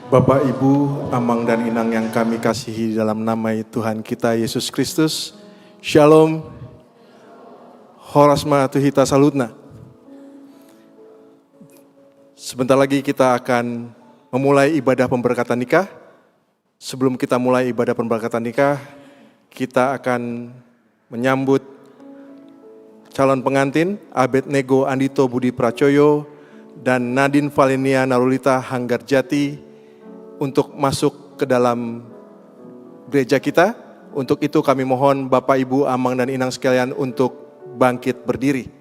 Bapak, Ibu, Amang dan Inang yang kami kasihi dalam nama Tuhan kita Yesus Kristus, Shalom, Horasma Tuhita Salutna. Sebentar lagi kita akan memulai ibadah pemberkatan nikah. Sebelum kita mulai ibadah pemberkatan nikah, kita akan menyambut calon pengantin Abednego Andito Budi Pracoyo dan Nadine Valinia Narulita Hanggarjati untuk masuk ke dalam gereja kita. Untuk itu kami mohon Bapak, Ibu, Amang, dan Inang sekalian untuk bangkit berdiri.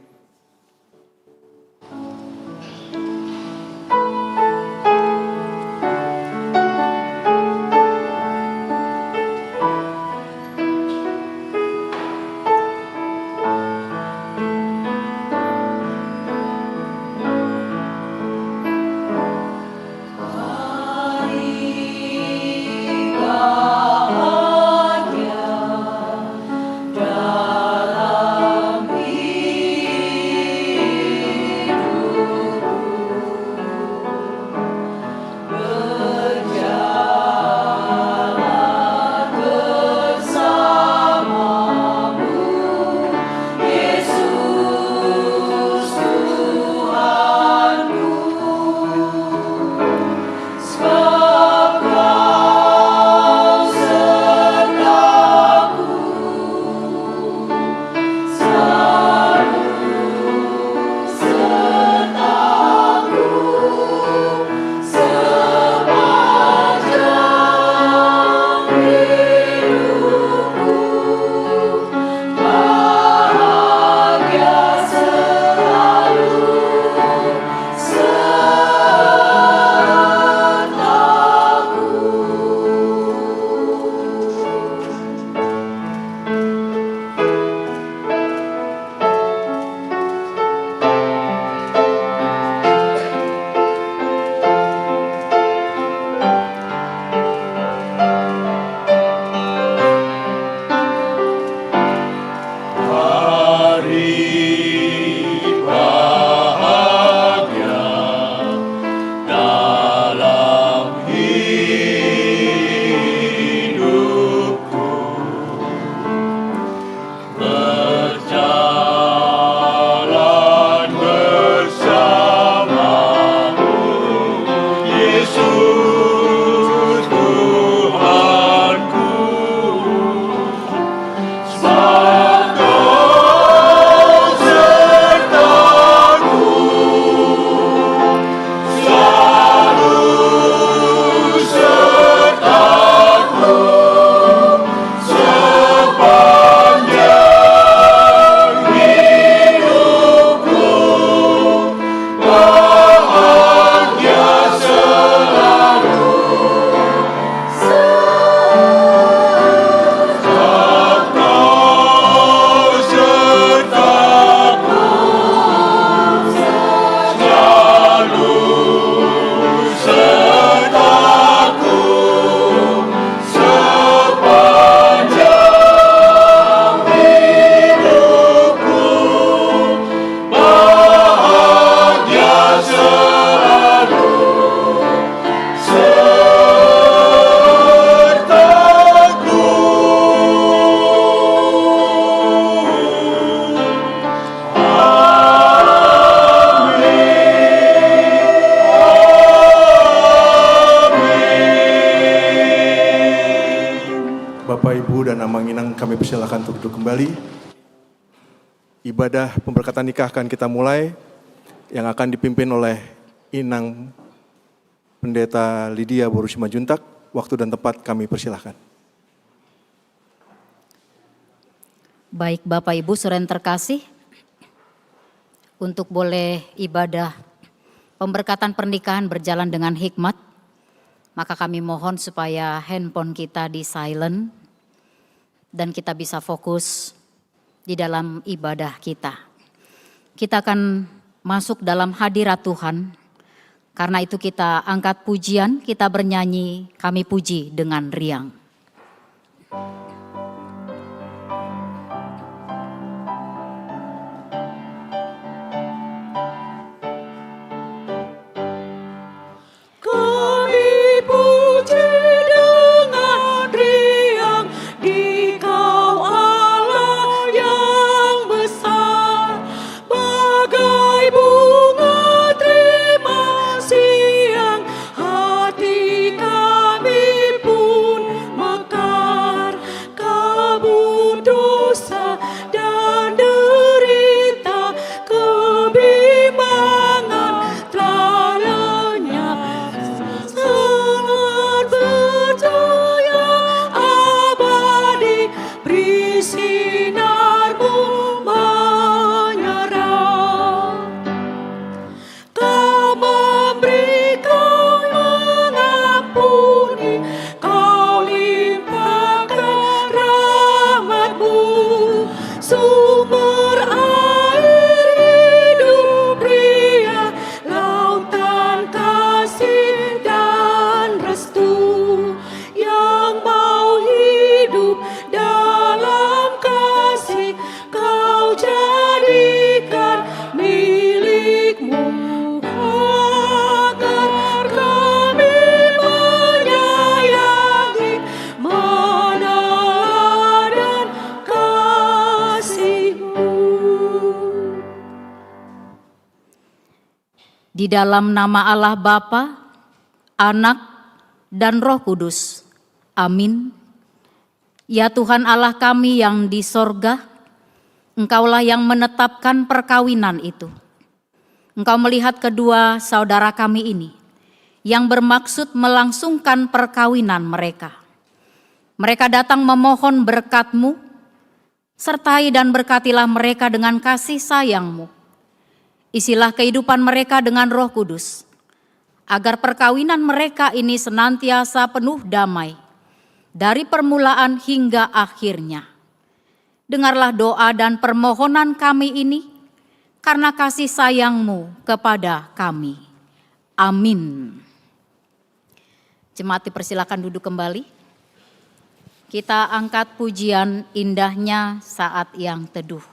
Bapak, Ibu, dan Amang Inang, kami persilakan untuk duduk kembali. Ibadah pemberkatan nikah akan kita mulai, yang akan dipimpin oleh Inang Pendeta Lydia Boru Simanjuntak. Waktu dan tempat kami persilakan. Baik Bapak Ibu saudara yang terkasih, untuk boleh ibadah pemberkatan pernikahan berjalan dengan hikmat, maka kami mohon supaya handphone kita di silent dan kita bisa fokus di dalam ibadah kita. Kita akan masuk dalam hadirat Tuhan, karena itu kita angkat pujian, kita bernyanyi, kami puji dengan riang. Hati kami pun Di dalam nama Allah Bapa, Anak, dan Roh Kudus. Amin. Ya Tuhan Allah kami yang di sorga, Engkaulah yang menetapkan perkawinan itu. Engkau melihat kedua saudara kami ini yang bermaksud melangsungkan perkawinan mereka. Mereka datang memohon berkat-Mu, sertai dan berkatilah mereka dengan kasih sayang-Mu. Isilah kehidupan mereka dengan Roh Kudus, agar perkawinan mereka ini senantiasa penuh damai, dari permulaan hingga akhirnya. Dengarlah doa dan permohonan kami ini, karena kasih sayang-Mu kepada kami. Amin. Jemaat dipersilakan duduk kembali. Kita angkat pujian indahnya saat yang teduh.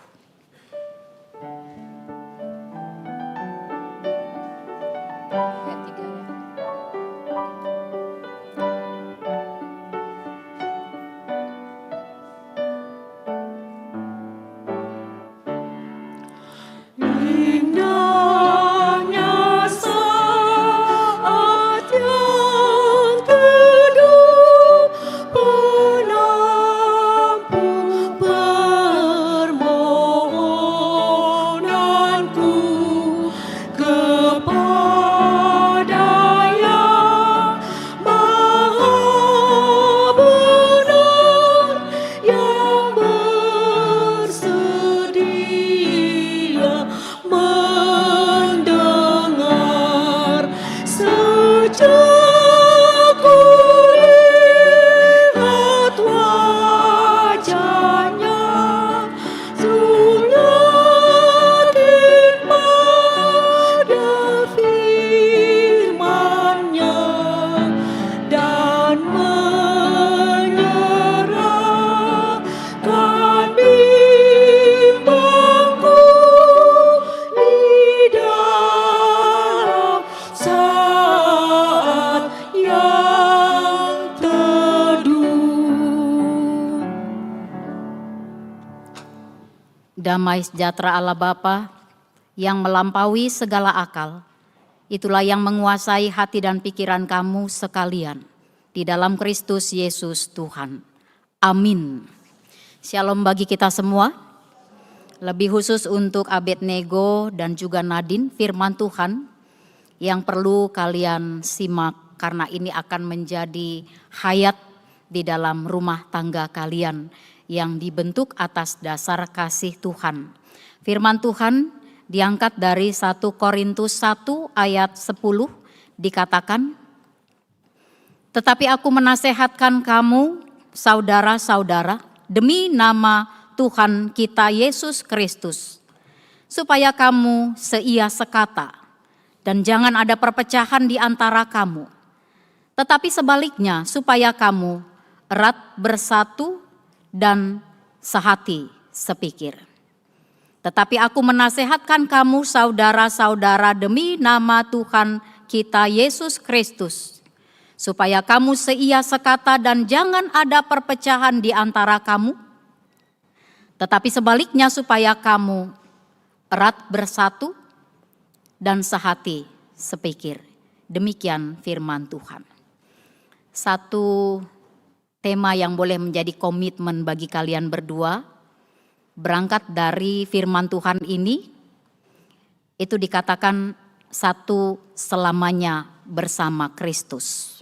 Damai sejahtera Allah Bapa yang melampaui segala akal, itulah yang menguasai hati dan pikiran kamu sekalian di dalam Kristus Yesus Tuhan. Amin. Shalom bagi kita semua, lebih khusus untuk Abednego dan juga Nadine, firman Tuhan yang perlu kalian simak karena ini akan menjadi hayat di dalam rumah tangga kalian yang dibentuk atas dasar kasih Tuhan. Firman Tuhan diangkat dari 1 Korintus 1 ayat 10 dikatakan, "Tetapi aku menasehatkan kamu, saudara-saudara, demi nama Tuhan kita Yesus Kristus, supaya kamu seia sekata, dan jangan ada perpecahan di antara kamu. Tetapi sebaliknya, supaya kamu erat bersatu dan sehati sepikir. Tetapi aku menasehatkan kamu saudara-saudara demi nama Tuhan kita Yesus Kristus, supaya kamu seia sekata dan jangan ada perpecahan di antara kamu. Tetapi sebaliknya supaya kamu erat bersatu dan sehati sepikir." Demikian firman Tuhan. Satu tema yang boleh menjadi komitmen bagi kalian berdua, berangkat dari firman Tuhan ini, itu dikatakan satu selamanya bersama Kristus.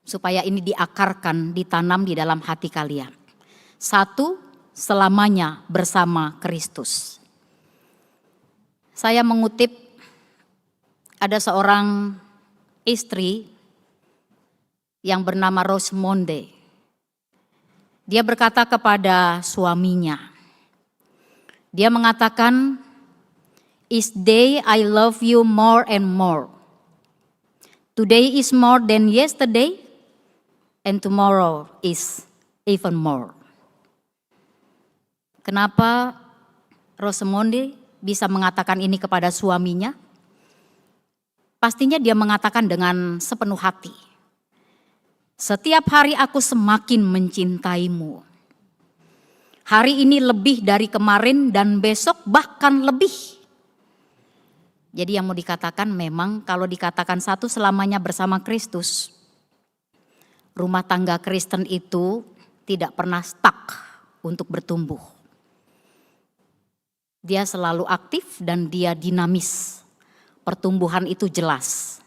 Supaya ini diakarkan, ditanam di dalam hati kalian. Satu selamanya bersama Kristus. Saya mengutip ada seorang istri yang bernama Rosemonde. Dia berkata kepada suaminya, dia mengatakan, "Each day I love you more and more. Today is more than yesterday, and tomorrow is even more." Kenapa Rosemonde bisa mengatakan ini kepada suaminya? Pastinya dia mengatakan dengan sepenuh hati. "Setiap hari aku semakin mencintaimu. Hari ini lebih dari kemarin dan besok bahkan lebih. Jadi yang mau dikatakan memang kalau dikatakan satu selamanya bersama Kristus, rumah tangga Kristen itu tidak pernah stuck untuk bertumbuh. Dia selalu aktif dan dia dinamis. Pertumbuhan itu jelas.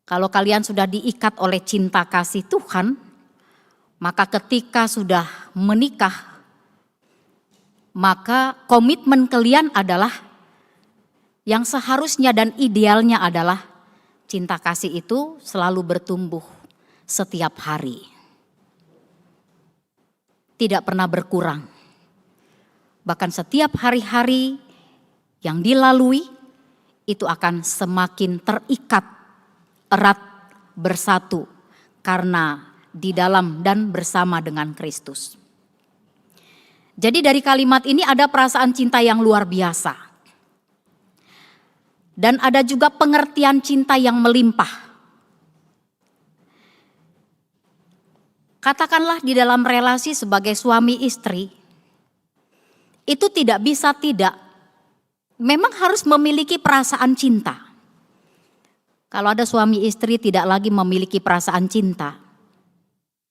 Kalau kalian sudah diikat oleh cinta kasih Tuhan, maka ketika sudah menikah, maka komitmen kalian adalah yang seharusnya dan idealnya adalah cinta kasih itu selalu bertumbuh setiap hari. Tidak pernah berkurang. Bahkan setiap hari-hari yang dilalui itu akan semakin terikat erat bersatu karena di dalam dan bersama dengan Kristus. Jadi dari kalimat ini ada perasaan cinta yang luar biasa. Dan ada juga pengertian cinta yang melimpah. Katakanlah di dalam relasi sebagai suami istri, itu tidak bisa tidak, memang harus memiliki perasaan cinta. Kalau ada suami istri tidak lagi memiliki perasaan cinta,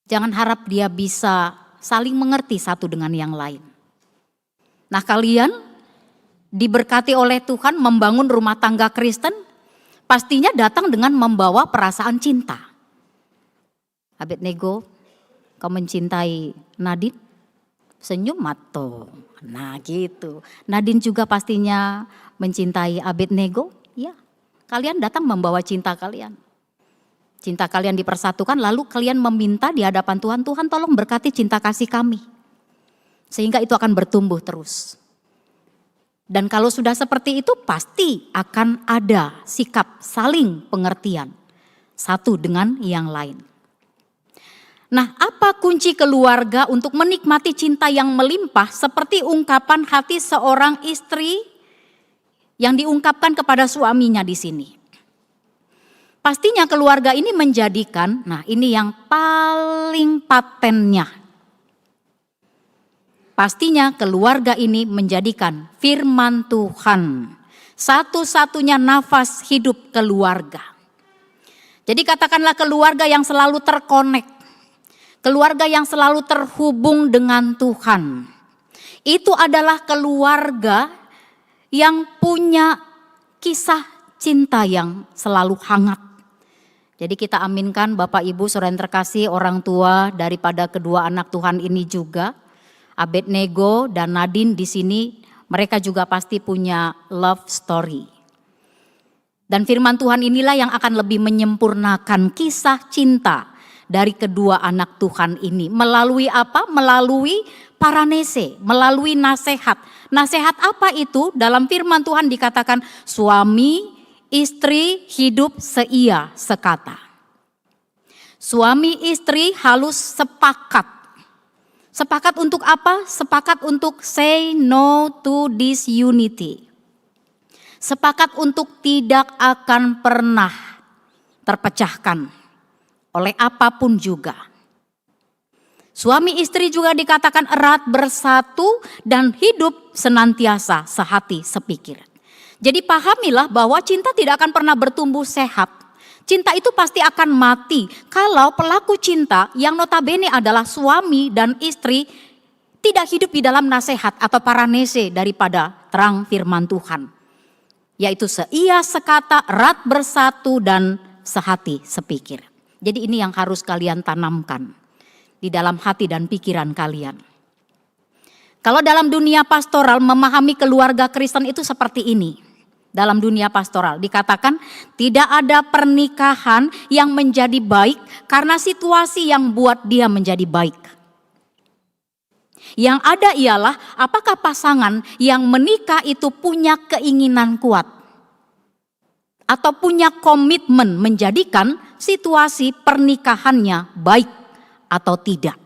jangan harap dia bisa saling mengerti satu dengan yang lain. Nah, kalian diberkati oleh Tuhan membangun rumah tangga Kristen, pastinya datang dengan membawa perasaan cinta. Abednego, kau mencintai Nadine? Senyum mato. Nah gitu. Nadine juga pastinya mencintai Abednego. Ya, kalian datang membawa cinta kalian. Cinta kalian dipersatukan, lalu kalian meminta di hadapan Tuhan, Tuhan tolong berkati cinta kasih kami. Sehingga itu akan bertumbuh terus. Dan kalau sudah seperti itu pasti akan ada sikap saling pengertian satu dengan yang lain. Nah, apa kunci keluarga untuk menikmati cinta yang melimpah seperti ungkapan hati seorang istri yang diungkapkan kepada suaminya di sini? Pastinya keluarga ini menjadikan, nah ini yang paling patennya. Pastinya keluarga ini menjadikan firman Tuhan satu-satunya nafas hidup keluarga. Jadi katakanlah keluarga yang selalu terkonek, keluarga yang selalu terhubung dengan Tuhan. Itu adalah keluarga yang punya kisah cinta yang selalu hangat. Jadi kita aminkan Bapak Ibu saudara yang terkasih, orang tua daripada kedua anak Tuhan ini juga, Abednego dan Nadine di sini, mereka juga pasti punya love story. Dan firman Tuhan inilah yang akan lebih menyempurnakan kisah cinta dari kedua anak Tuhan ini. Melalui apa? Melalui paranese, melalui nasihat. Nasihat apa itu? Dalam firman Tuhan dikatakan suami, istri hidup seia sekata. Suami istri harus sepakat. Sepakat untuk apa? Sepakat untuk say no to disunity. Sepakat untuk tidak akan pernah terpecahkan oleh apapun juga. Suami istri juga dikatakan erat bersatu dan hidup senantiasa sehati sepikir. Jadi pahamilah bahwa cinta tidak akan pernah bertumbuh sehat. Cinta itu pasti akan mati kalau pelaku cinta yang notabene adalah suami dan istri tidak hidup di dalam nasihat atau paranese daripada terang firman Tuhan. Yaitu seia sekata, erat bersatu dan sehati sepikir. Jadi ini yang harus kalian tanamkan di dalam hati dan pikiran kalian. Kalau dalam dunia pastoral memahami keluarga Kristen itu seperti ini. Dalam dunia pastoral dikatakan tidak ada pernikahan yang menjadi baik karena situasi yang buat dia menjadi baik. Yang ada ialah apakah pasangan yang menikah itu punya keinginan kuat atau punya komitmen menjadikan situasi pernikahannya baik atau tidak.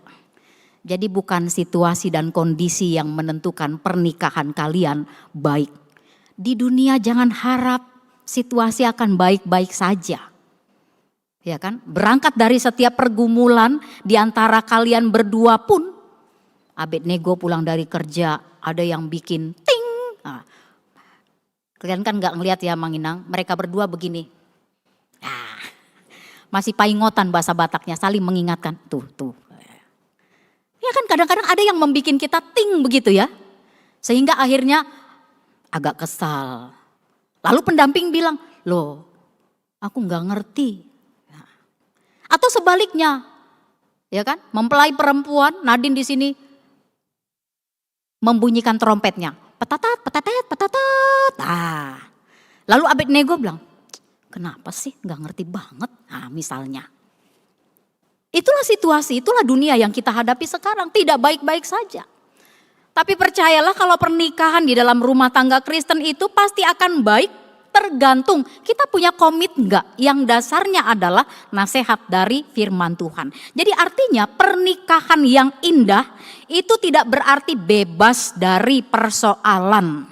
Jadi bukan situasi dan kondisi yang menentukan pernikahan kalian baik. Di dunia jangan harap situasi akan baik-baik saja. Ya kan? Berangkat dari setiap pergumulan di antara kalian berdua pun. Abednego pulang dari kerja ada yang bikin ting. Nah, Kalian kan gak ngeliat ya Mang Inang, mereka berdua begini. Masih paingotan bahasa Bataknya, saling mengingatkan. Tuh. Ya kan kadang-kadang ada yang membuat kita ting begitu ya. Sehingga akhirnya agak kesal. Lalu pendamping bilang, loh aku gak ngerti. Atau sebaliknya, ya kan, mempelai perempuan, Nadine di sini membunyikan trompetnya. Petatat, petatet, petatat. Lalu Abednego bilang, kenapa sih gak ngerti banget? Misalnya. Itulah situasi, itulah dunia yang kita hadapi sekarang. Tidak baik-baik saja. Tapi percayalah kalau pernikahan di dalam rumah tangga Kristen itu pasti akan baik. Tergantung kita punya komit enggak. Yang dasarnya adalah nasihat dari firman Tuhan. Jadi artinya pernikahan yang indah itu tidak berarti bebas dari persoalan.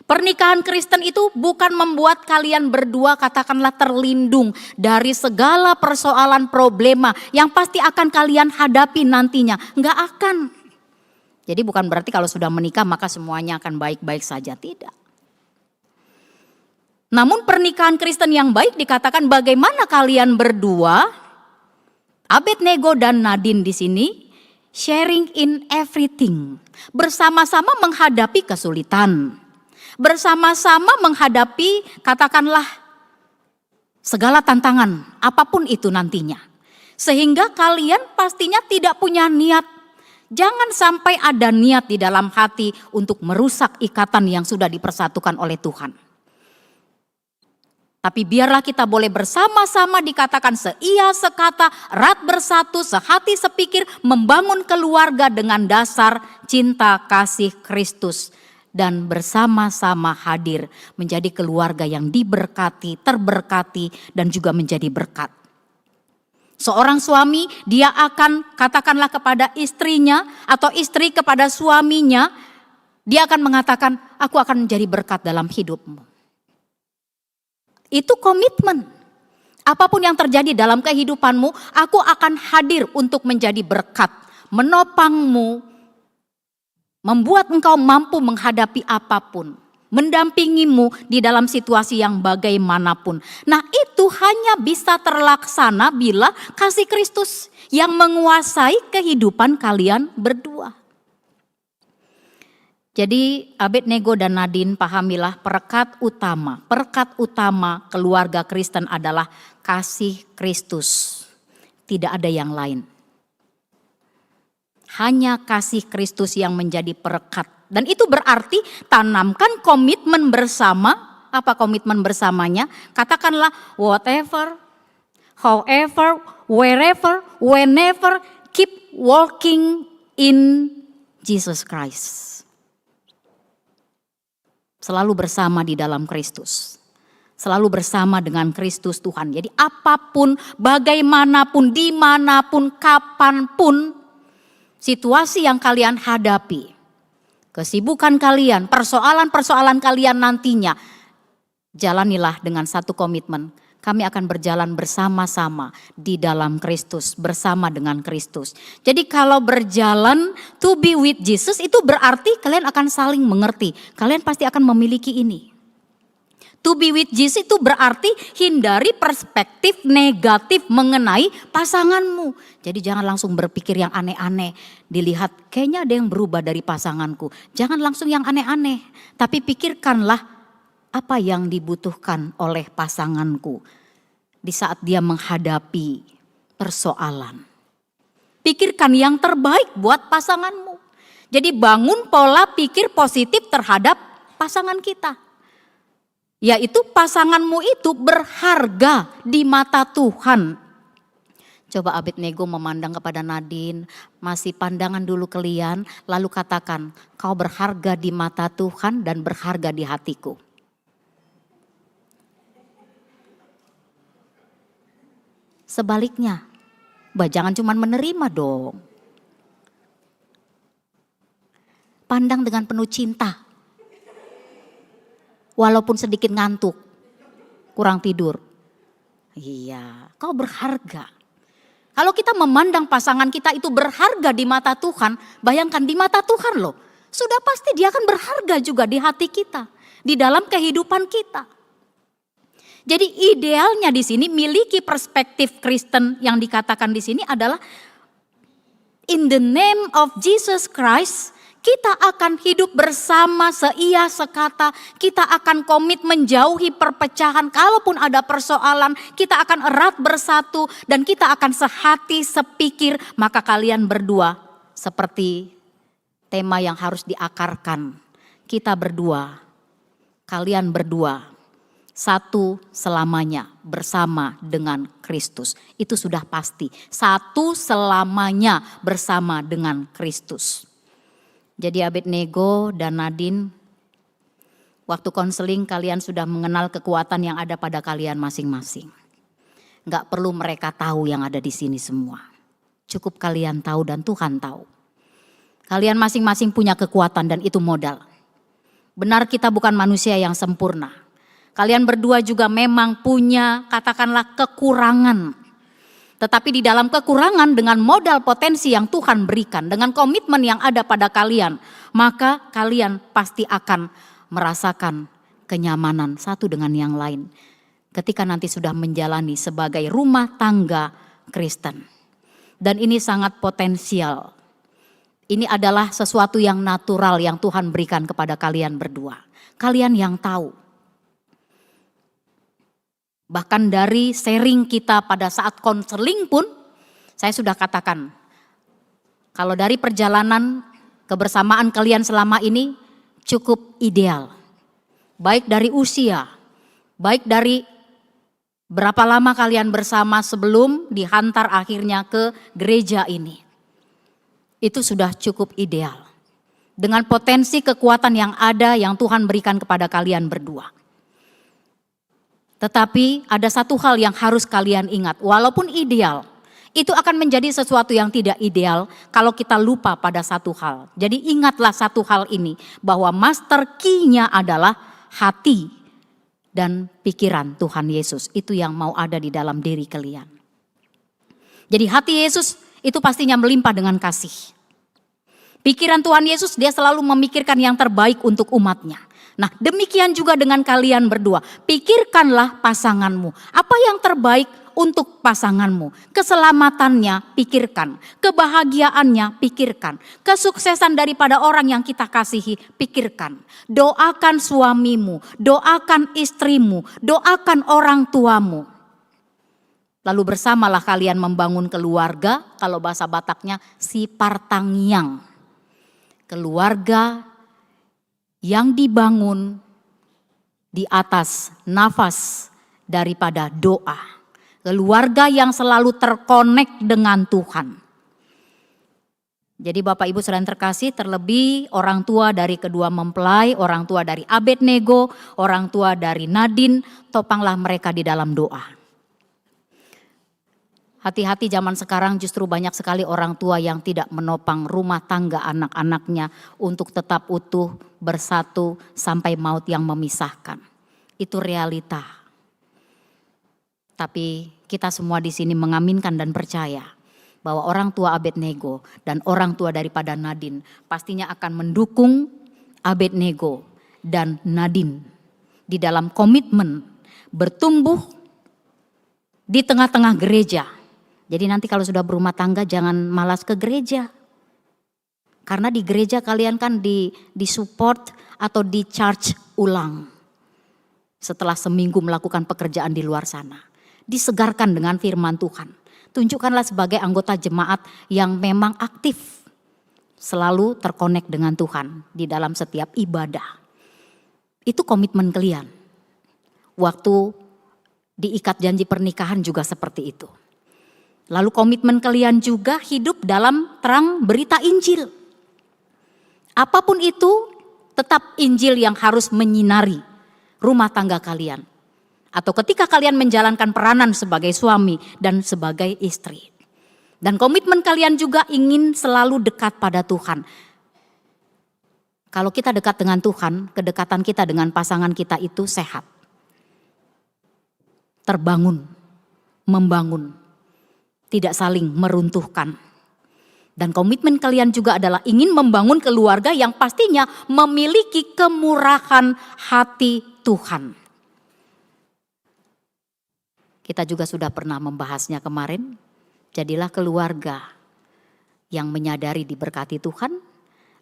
Pernikahan Kristen itu bukan membuat kalian berdua katakanlah terlindung dari segala persoalan problema yang pasti akan kalian hadapi nantinya. Enggak akan. Jadi bukan berarti kalau sudah menikah maka semuanya akan baik-baik saja. Tidak. Namun pernikahan Kristen yang baik dikatakan bagaimana kalian berdua, Abednego dan Nadine di sini, sharing in everything. Bersama-sama menghadapi kesulitan. Bersama-sama menghadapi katakanlah segala tantangan apapun itu nantinya. Sehingga kalian pastinya tidak punya niat. Jangan sampai ada niat di dalam hati untuk merusak ikatan yang sudah dipersatukan oleh Tuhan. Tapi biarlah kita boleh bersama-sama dikatakan seia sekata, erat bersatu, sehati sepikir, membangun keluarga dengan dasar cinta kasih Kristus. Dan bersama-sama hadir menjadi keluarga yang diberkati, terberkati dan juga menjadi berkat. Seorang suami dia akan katakanlah kepada istrinya atau istri kepada suaminya. Dia akan mengatakan aku akan menjadi berkat dalam hidupmu. Itu komitmen. Apapun yang terjadi dalam kehidupanmu, aku akan hadir untuk menjadi berkat. Menopangmu, membuat engkau mampu menghadapi apapun. Mendampingimu di dalam situasi yang bagaimanapun. Nah itu hanya bisa terlaksana bila kasih Kristus yang menguasai kehidupan kalian berdua. Jadi Abednego dan Nadine pahamilah perekat utama keluarga Kristen adalah kasih Kristus. Tidak ada yang lain. Hanya kasih Kristus yang menjadi perekat. Dan itu berarti tanamkan komitmen bersama. Apa komitmen bersamanya? Katakanlah whatever, however, wherever, whenever, keep walking in Jesus Christ. Selalu bersama di dalam Kristus. Selalu bersama dengan Kristus Tuhan. Jadi apapun, bagaimanapun, dimanapun, kapanpun situasi yang kalian hadapi. Kesibukan kalian, persoalan-persoalan kalian nantinya. Jalanilah dengan satu komitmen. Kami akan berjalan bersama-sama di dalam Kristus, bersama dengan Kristus. Jadi kalau berjalan to be with Jesus itu berarti kalian akan saling mengerti. Kalian pasti akan memiliki ini. To be with Jesus itu berarti hindari perspektif negatif mengenai pasanganmu. Jadi jangan langsung berpikir yang aneh-aneh. Dilihat kayaknya ada yang berubah dari pasanganku. Jangan langsung yang aneh-aneh. Tapi pikirkanlah apa yang dibutuhkan oleh pasanganku di saat dia menghadapi persoalan. Pikirkan yang terbaik buat pasanganmu. Jadi bangun pola pikir positif terhadap pasangan kita. Yaitu pasanganmu itu berharga di mata Tuhan. Coba Abednego memandang kepada Nadine, masih pandangan dulu kalian, lalu katakan, kau berharga di mata Tuhan dan berharga di hatiku. Sebaliknya, jangan cuma menerima dong. Pandang dengan penuh cinta. Walaupun sedikit ngantuk, kurang tidur. Iya, kau berharga. Kalau kita memandang pasangan kita itu berharga di mata Tuhan, bayangkan di mata Tuhan loh. sudah pasti dia akan berharga juga di hati kita, di dalam kehidupan kita. Jadi idealnya di sini miliki perspektif Kristen yang dikatakan di sini adalah in the name of Jesus Christ, kita akan hidup bersama seia sekata, kita akan komit menjauhi perpecahan. Kalaupun ada persoalan, kita akan erat bersatu dan kita akan sehati sepikir. Maka kalian berdua seperti tema yang harus diakarkan. Kita berdua, kalian berdua, satu selamanya bersama dengan Kristus. Itu sudah pasti, satu selamanya bersama dengan Kristus. Jadi Abednego dan Nadine, waktu konseling kalian sudah mengenal kekuatan yang ada pada kalian masing-masing. Gak perlu mereka tahu yang ada di sini semua. Cukup kalian tahu dan Tuhan tahu. Kalian masing-masing punya kekuatan dan itu modal. Benar kita bukan manusia yang sempurna. Kalian berdua juga memang punya katakanlah kekurangan. Tetapi di dalam kekurangan dengan modal potensi yang Tuhan berikan, dengan komitmen yang ada pada kalian, maka kalian pasti akan merasakan kenyamanan satu dengan yang lain. Ketika nanti sudah menjalani sebagai rumah tangga Kristen. Dan ini sangat potensial. Ini adalah sesuatu yang natural yang Tuhan berikan kepada kalian berdua. Kalian yang tahu. Bahkan dari sharing kita pada saat konseling pun, saya sudah katakan, kalau dari perjalanan kebersamaan kalian selama ini cukup ideal. Baik dari usia, baik dari berapa lama kalian bersama sebelum dihantar akhirnya ke gereja ini. Itu sudah cukup ideal. Dengan potensi kekuatan yang ada yang Tuhan berikan kepada kalian berdua. Tetapi ada satu hal yang harus kalian ingat, walaupun ideal, itu akan menjadi sesuatu yang tidak ideal kalau kita lupa pada satu hal. Jadi ingatlah satu hal ini, bahwa master key-nya adalah hati dan pikiran Tuhan Yesus. Itu yang mau ada di dalam diri kalian. Jadi hati Yesus itu pastinya melimpah dengan kasih. Pikiran Tuhan Yesus, dia selalu memikirkan yang terbaik untuk umatnya. Nah, demikian juga dengan kalian berdua. Pikirkanlah pasanganmu. Apa yang terbaik untuk pasanganmu? Keselamatannya pikirkan. Kebahagiaannya pikirkan. Kesuksesan daripada orang yang kita kasihi pikirkan. Doakan suamimu, doakan istrimu, doakan orang tuamu. Lalu bersamalah kalian membangun keluarga, kalau bahasa Bataknya si partangiang. Keluarga yang dibangun di atas nafas daripada doa. Keluarga yang selalu terkonek dengan Tuhan. Jadi Bapak Ibu saudara terkasih, terlebih orang tua dari kedua mempelai, orang tua dari Abednego, orang tua dari Nadine, topanglah mereka di dalam doa. Hati-hati zaman sekarang justru banyak sekali orang tua yang tidak menopang rumah tangga anak-anaknya untuk tetap utuh, bersatu sampai maut yang memisahkan. Itu realita. Tapi kita semua di sini mengaminkan dan percaya bahwa orang tua Abednego dan orang tua daripada Nadine pastinya akan mendukung Abednego dan Nadine di dalam komitmen bertumbuh di tengah-tengah gereja. Jadi nanti kalau sudah berumah tangga jangan malas ke gereja. Karena di gereja kalian kan disupport atau di charge ulang. Setelah seminggu melakukan pekerjaan di luar sana. Disegarkan dengan firman Tuhan. Tunjukkanlah sebagai anggota jemaat yang memang aktif. Selalu terkonek dengan Tuhan di dalam setiap ibadah. Itu komitmen kalian. Waktu diikat janji pernikahan juga seperti itu. Lalu komitmen kalian juga hidup dalam terang berita Injil. Apapun itu tetap Injil yang harus menyinari rumah tangga kalian. Atau ketika kalian menjalankan peranan sebagai suami dan sebagai istri. Dan komitmen kalian juga ingin selalu dekat pada Tuhan. Kalau kita dekat dengan Tuhan, kedekatan kita dengan pasangan kita itu sehat. Terbangun, membangun. Tidak saling meruntuhkan. Dan komitmen kalian juga adalah ingin membangun keluarga yang pastinya memiliki kemurahan hati Tuhan. Kita juga sudah pernah membahasnya kemarin. Jadilah keluarga yang menyadari diberkati Tuhan,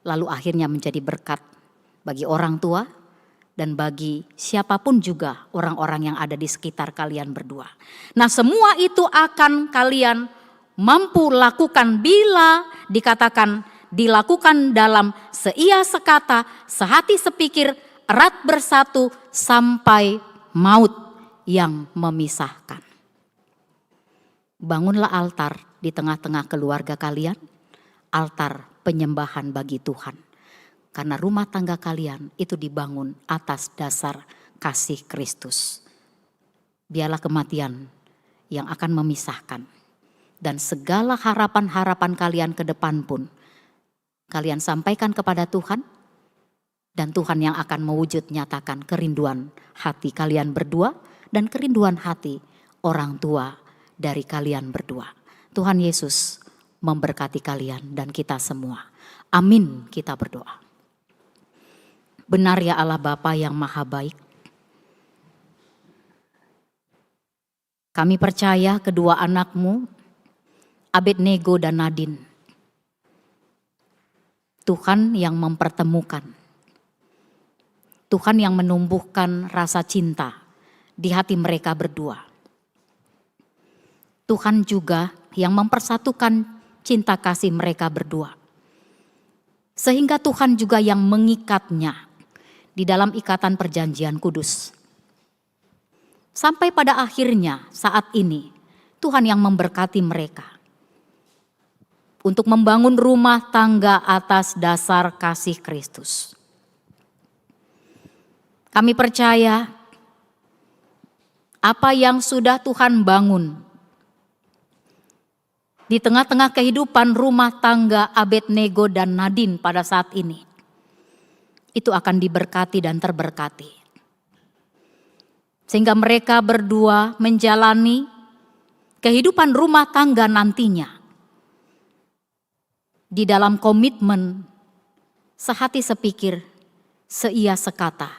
lalu akhirnya menjadi berkat bagi orang tua dan bagi siapapun juga orang-orang yang ada di sekitar kalian berdua. Nah, semua itu akan kalian mampu lakukan bila dikatakan dilakukan dalam seia sekata, sehati sepikir, erat bersatu sampai maut yang memisahkan. Bangunlah altar di tengah-tengah keluarga kalian, altar penyembahan bagi Tuhan. Karena rumah tangga kalian itu dibangun atas dasar kasih Kristus. Biarlah kematian yang akan memisahkan. Dan segala harapan-harapan kalian ke depan pun kalian sampaikan kepada Tuhan. Dan Tuhan yang akan mewujud nyatakan kerinduan hati kalian berdua dan kerinduan hati orang tua dari kalian berdua. Tuhan Yesus memberkati kalian dan kita semua. Amin, kita berdoa. Benar ya Allah Bapa yang maha baik. Kami percaya kedua anakmu, Abednego dan Nadine, Tuhan yang mempertemukan. Tuhan yang menumbuhkan rasa cinta di hati mereka berdua. Tuhan juga yang mempersatukan cinta kasih mereka berdua. Sehingga Tuhan juga yang mengikatnya di dalam ikatan perjanjian kudus. Sampai pada akhirnya saat ini Tuhan yang memberkati mereka. Untuk membangun rumah tangga atas dasar kasih Kristus. Kami percaya apa yang sudah Tuhan bangun di tengah-tengah kehidupan rumah tangga Abednego dan Nadine pada saat ini, itu akan diberkati dan terberkati. Sehingga mereka berdua menjalani kehidupan rumah tangga nantinya di dalam komitmen sehati sepikir, seia sekata,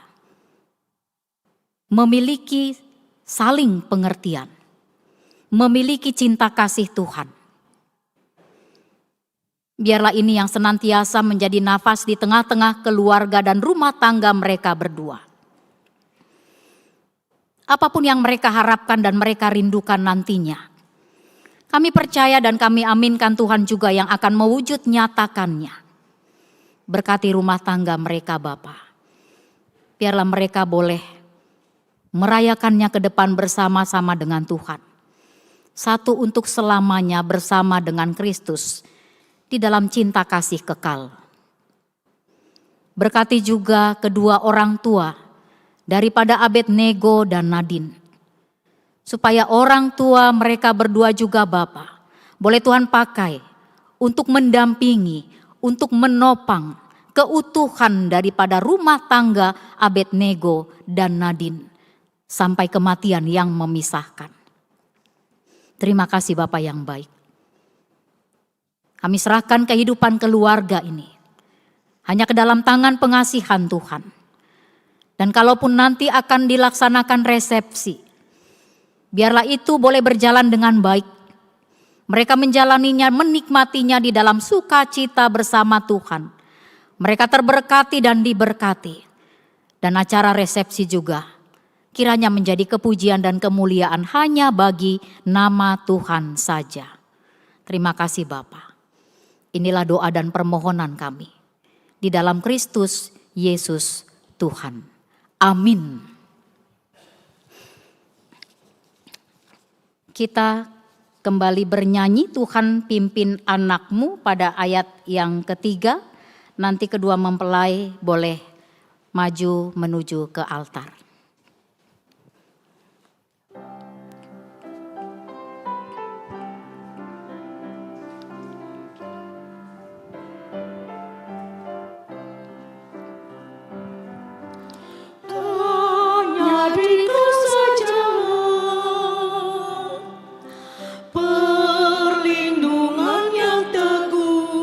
memiliki saling pengertian, memiliki cinta kasih Tuhan. Biarlah ini yang senantiasa menjadi nafas di tengah-tengah keluarga dan rumah tangga mereka berdua. Apapun yang mereka harapkan dan mereka rindukan nantinya, kami percaya dan kami aminkan Tuhan juga yang akan mewujud nyatakannya. Berkati rumah tangga mereka Bapa. Biarlah mereka boleh merayakannya ke depan bersama-sama dengan Tuhan. Satu untuk selamanya bersama dengan Kristus di dalam cinta kasih kekal. Berkati juga kedua orang tua daripada Abednego dan Nadine. Supaya orang tua mereka berdua juga Bapa, boleh Tuhan pakai untuk mendampingi, untuk menopang keutuhan daripada rumah tangga Abednego dan Nadine sampai kematian yang memisahkan. Terima kasih Bapa yang baik. Kami serahkan kehidupan keluarga ini hanya ke dalam tangan pengasihan Tuhan. Dan kalaupun nanti akan dilaksanakan resepsi, biarlah itu boleh berjalan dengan baik. Mereka menjalaninya, menikmatinya di dalam sukacita bersama Tuhan. Mereka terberkati dan diberkati. Dan acara resepsi juga kiranya menjadi kepujian dan kemuliaan hanya bagi nama Tuhan saja. Terima kasih Bapa. Inilah doa dan permohonan kami. Di dalam Kristus Yesus Tuhan. Amin. Kita kembali bernyanyi Tuhan pimpin anakmu pada ayat yang ketiga. Nanti kedua mempelai boleh maju menuju ke altar. Perlindungan yang teguh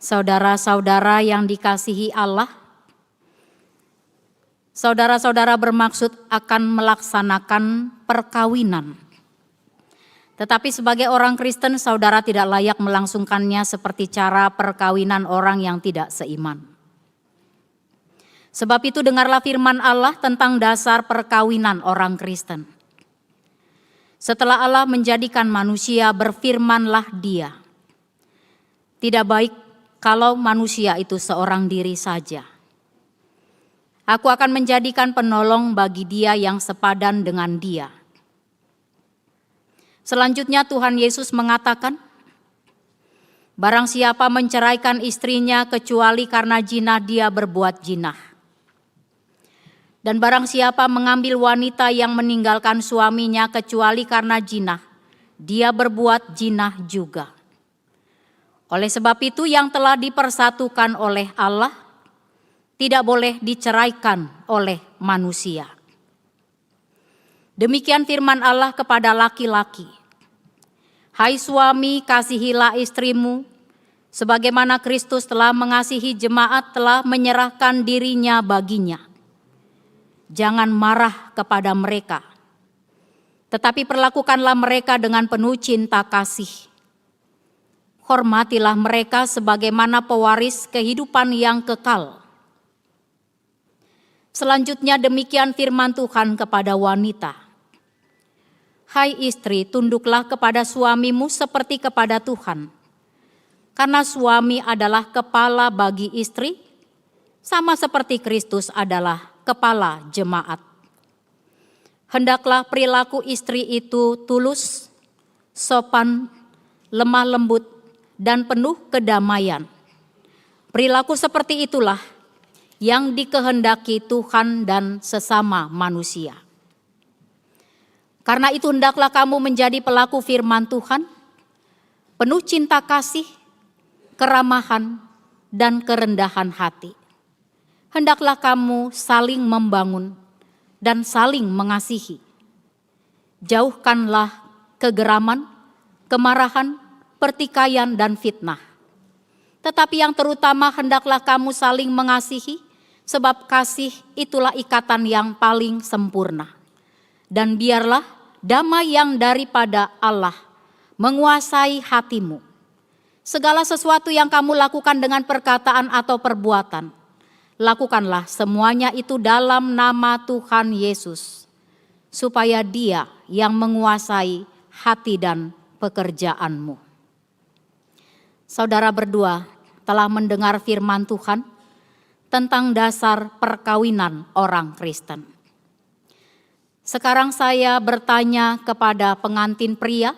Saudara-saudara yang dikasihi Allah, saudara-saudara bermaksud akan melaksanakan perkawinan. Tetapi sebagai orang Kristen, saudara tidak layak melangsungkannya seperti cara perkawinan orang yang tidak seiman. Sebab itu dengarlah firman Allah tentang dasar perkawinan orang Kristen. Setelah Allah menjadikan manusia, berfirmanlah Dia, "Tidak baik kalau manusia itu seorang diri saja. Aku akan menjadikan penolong bagi dia yang sepadan dengan dia." Selanjutnya Tuhan Yesus mengatakan, "Barang siapa menceraikan istrinya kecuali karena jinah, dia berbuat jinah. Dan barang siapa mengambil wanita yang meninggalkan suaminya kecuali karena jinah, dia berbuat jinah juga. Oleh sebab itu yang telah dipersatukan oleh Allah tidak boleh diceraikan oleh manusia." Demikian firman Allah kepada laki-laki. "Hai suami, kasihilah istrimu, sebagaimana Kristus telah mengasihi jemaat, telah menyerahkan dirinya baginya. Jangan marah kepada mereka, tetapi perlakukanlah mereka dengan penuh cinta kasih. Hormatilah mereka sebagaimana pewaris kehidupan yang kekal." Selanjutnya demikian firman Tuhan kepada wanita. "Hai istri, tunduklah kepada suamimu seperti kepada Tuhan. Karena suami adalah kepala bagi istri, sama seperti Kristus adalah kepala jemaat. Hendaklah perilaku istri itu tulus, sopan, lemah lembut, dan penuh kedamaian. Perilaku seperti itulah yang dikehendaki Tuhan dan sesama manusia. Karena itu hendaklah kamu menjadi pelaku firman Tuhan, penuh cinta kasih, keramahan, dan kerendahan hati. Hendaklah kamu saling membangun dan saling mengasihi. Jauhkanlah kegeraman, kemarahan, pertikaian, dan fitnah. Tetapi yang terutama hendaklah kamu saling mengasihi, sebab kasih itulah ikatan yang paling sempurna. Dan biarlah damai yang daripada Allah menguasai hatimu. Segala sesuatu yang kamu lakukan dengan perkataan atau perbuatan, lakukanlah semuanya itu dalam nama Tuhan Yesus, supaya Dia yang menguasai hati dan pekerjaanmu." Saudara berdua telah mendengar firman Tuhan tentang dasar perkawinan orang Kristen. Sekarang saya bertanya kepada pengantin pria,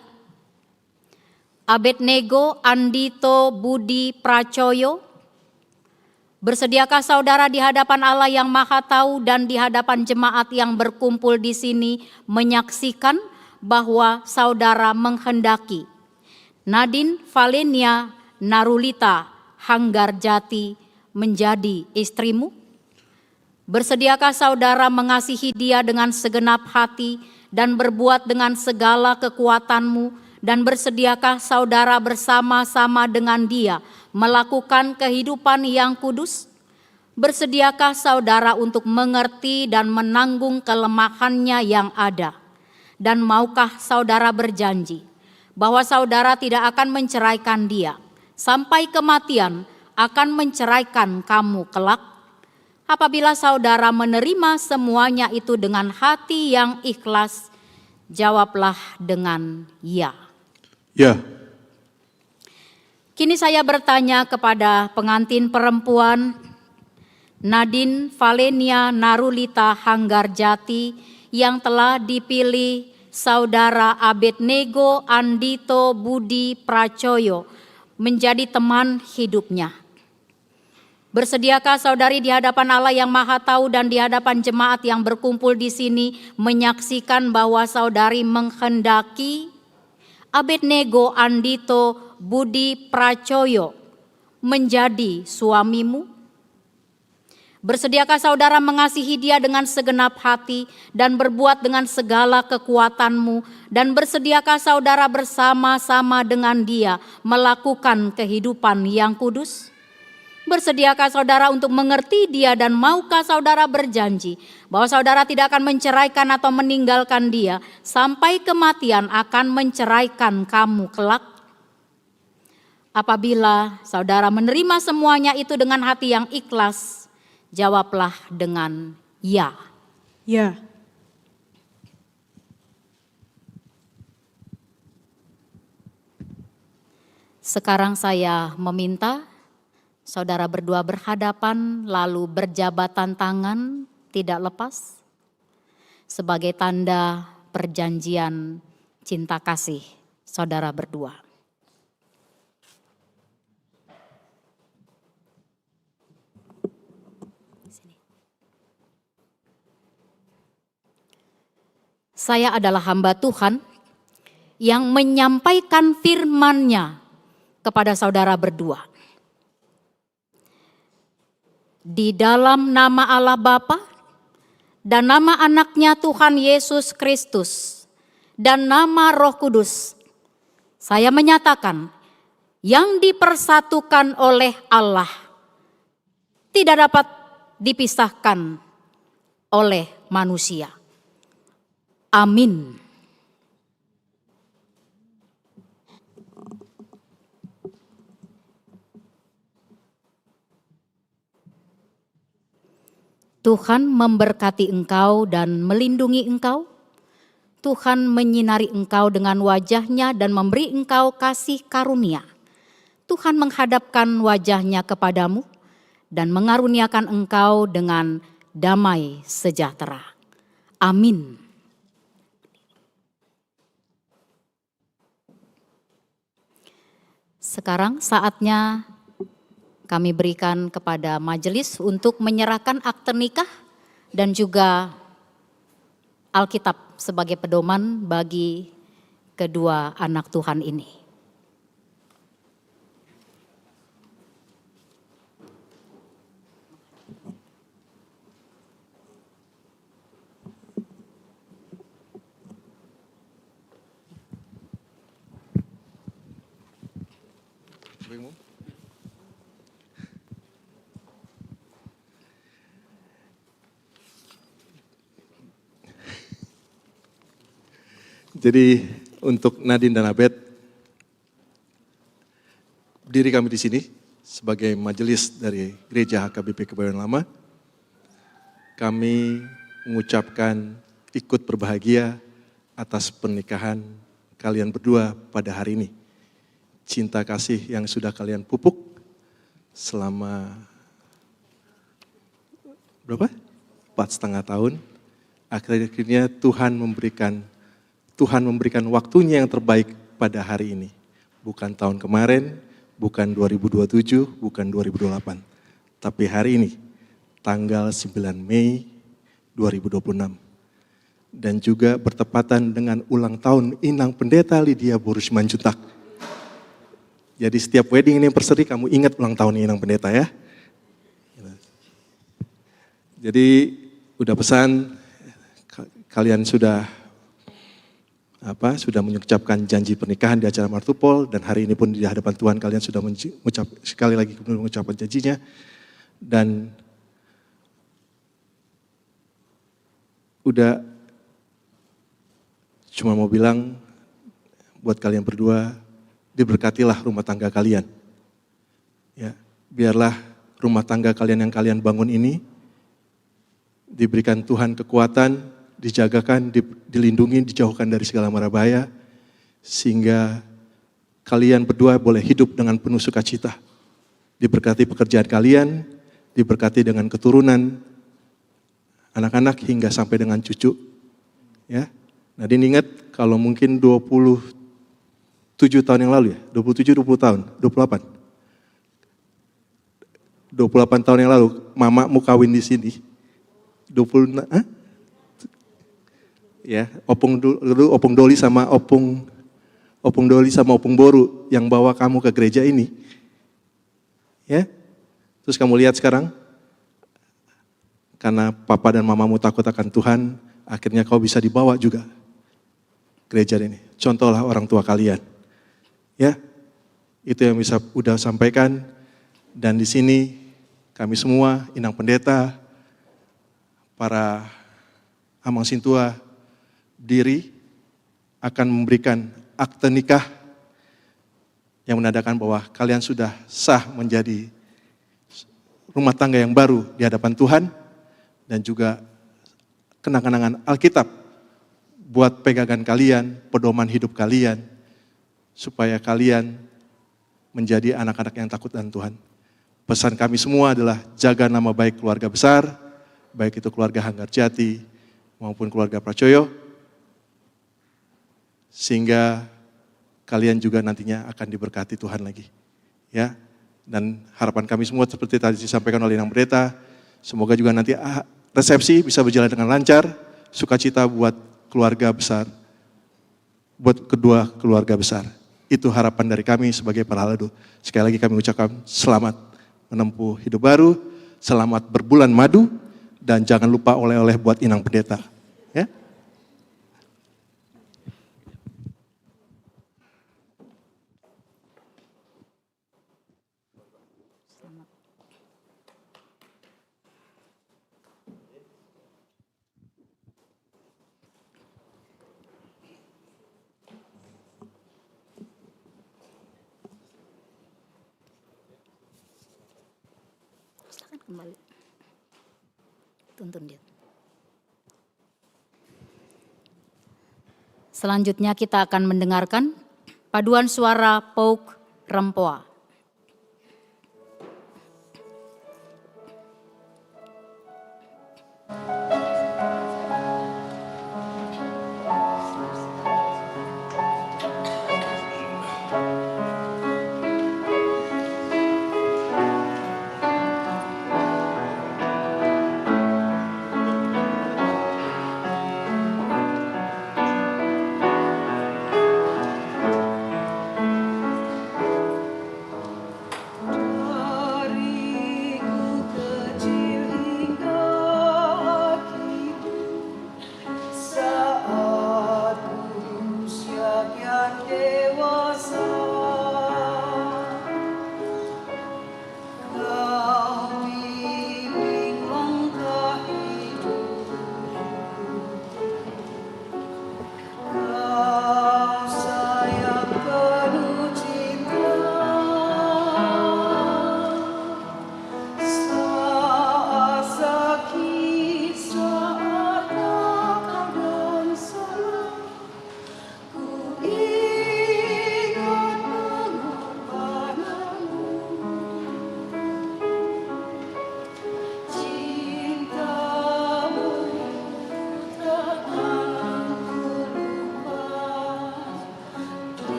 Abednego Andito Budi Pracoyo, bersediakah saudara di hadapan Allah yang Maha Tahu dan di hadapan jemaat yang berkumpul di sini menyaksikan bahwa saudara menghendaki Nadine Valenia Narulita Hanggarjati menjadi istrimu? Bersediakah saudara mengasihi dia dengan segenap hati dan berbuat dengan segala kekuatanmu, dan bersediakah saudara bersama-sama dengan dia melakukan kehidupan yang kudus? Bersediakah saudara untuk mengerti dan menanggung kelemahannya yang ada? Dan maukah saudara berjanji bahwa saudara tidak akan menceraikan dia sampai kematian akan menceraikan kamu kelak? Apabila saudara menerima semuanya itu dengan hati yang ikhlas, jawablah dengan ya. Ya. Kini saya bertanya kepada pengantin perempuan Nadine Valenia Narulita Hanggarjati yang telah dipilih saudara Abednego Andito Budi Pracoyo menjadi teman hidupnya. Bersediakah saudari di hadapan Allah yang Maha Tahu dan di hadapan jemaat yang berkumpul di sini menyaksikan bahwa saudari menghendaki Abednego Andito Budi Pracoyo menjadi suamimu? Bersediakah saudara mengasihi dia dengan segenap hati dan berbuat dengan segala kekuatanmu, dan bersediakah saudara bersama-sama dengan dia melakukan kehidupan yang kudus? Bersediakah saudara untuk mengerti dia dan maukah saudara berjanji bahwa saudara tidak akan menceraikan atau meninggalkan dia sampai kematian akan menceraikan kamu kelak? Apabila saudara menerima semuanya itu dengan hati yang ikhlas, jawablah dengan ya. Ya. Sekarang saya meminta saudara berdua berhadapan lalu berjabatan tangan tidak lepas sebagai tanda perjanjian cinta kasih saudara berdua. Saya adalah hamba Tuhan yang menyampaikan firman-Nya kepada saudara berdua. Di dalam nama Allah Bapa dan nama anaknya Tuhan Yesus Kristus dan nama Roh Kudus, saya menyatakan yang dipersatukan oleh Allah tidak dapat dipisahkan oleh manusia. Amin. Tuhan memberkati engkau dan melindungi engkau. Tuhan menyinari engkau dengan wajah-Nya dan memberi engkau kasih karunia. Tuhan menghadapkan wajah-Nya kepadamu dan mengaruniakan engkau dengan damai sejahtera. Amin. Sekarang saatnya kami berikan kepada majelis untuk menyerahkan akte nikah dan juga Alkitab sebagai pedoman bagi kedua anak Tuhan ini. Jadi untuk Nadine dan Abed, berdiri kami di sini sebagai majelis dari Gereja HKBP Kebayoran Lama. Kami mengucapkan ikut berbahagia atas pernikahan kalian berdua pada hari ini. Cinta kasih yang sudah kalian pupuk selama berapa? 4,5 tahun. Akhirnya Tuhan memberikan waktunya yang terbaik pada hari ini. Bukan tahun kemarin, bukan 2027, bukan 2028. Tapi hari ini, tanggal 9 Mei 2026. Dan juga bertepatan dengan ulang tahun Inang Pendeta Lydia Boris Manjuntak. Jadi setiap wedding ini berseri, kamu ingat ulang tahun Inang Pendeta ya. Jadi udah pesan, kalian sudah mengucapkan janji pernikahan di acara Martupol, dan hari ini pun di hadapan Tuhan kalian sudah sekali lagi mengucapkan janjinya. Dan udah cuma mau bilang buat kalian berdua, diberkatilah rumah tangga kalian. Ya, biarlah rumah tangga kalian yang kalian bangun ini diberikan Tuhan kekuatan, dijagakan, dilindungi, dijauhkan dari segala mara bahaya, sehingga kalian berdua boleh hidup dengan penuh sukacita. Diberkati pekerjaan kalian, diberkati dengan keturunan, anak-anak hingga sampai dengan cucu. Ya, Nadine ingat kalau mungkin 27 tahun yang lalu ya, 27, 20 tahun, 28. 28 tahun yang lalu, mamamu kawin di sini. 20, ya, Opung Doli sama Opung Boru yang bawa kamu ke gereja ini. Ya. Terus kamu lihat sekarang, karena papa dan mamamu takut akan Tuhan, akhirnya kau bisa dibawa juga gereja ini. Contohlah orang tua kalian. Ya. Itu yang bisa udah sampaikan, Dan di sini kami semua, Inang Pendeta, para Amang Sintua, diri akan memberikan akte nikah yang menandakan bahwa kalian sudah sah menjadi rumah tangga yang baru di hadapan Tuhan, dan juga kenang-kenangan Alkitab buat pegangan kalian, pedoman hidup kalian, supaya kalian menjadi anak-anak yang takut dan Tuhan. Pesan kami semua adalah jaga nama baik keluarga besar, baik itu keluarga Hanggarjati maupun keluarga Pracoyo, sehingga kalian juga nantinya akan diberkati Tuhan lagi. Ya, dan harapan kami semua seperti tadi disampaikan oleh Inang Pendeta, semoga juga nanti resepsi bisa berjalan dengan lancar, sukacita buat keluarga besar, buat kedua keluarga besar. Itu harapan dari kami sebagai para halado. Sekali lagi kami ucapkan selamat menempuh hidup baru, selamat berbulan madu, dan jangan lupa oleh-oleh buat Inang Pendeta. Ya. Silakan kembali. Tuntun dia. Selanjutnya kita akan mendengarkan paduan suara Pauk Rempoa.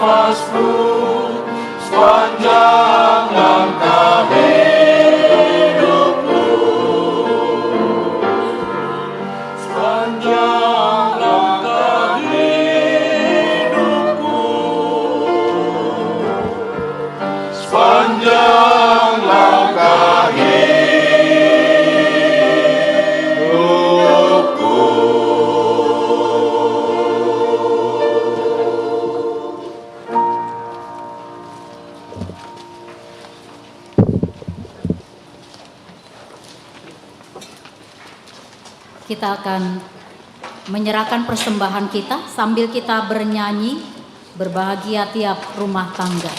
nafasku, sepanjang langkah hidupku, sepanjang langkah hidupku, sepanjang langkah hidupku. Kita akan menyerahkan persembahan kita sambil kita bernyanyi berbahagia tiap rumah tangga.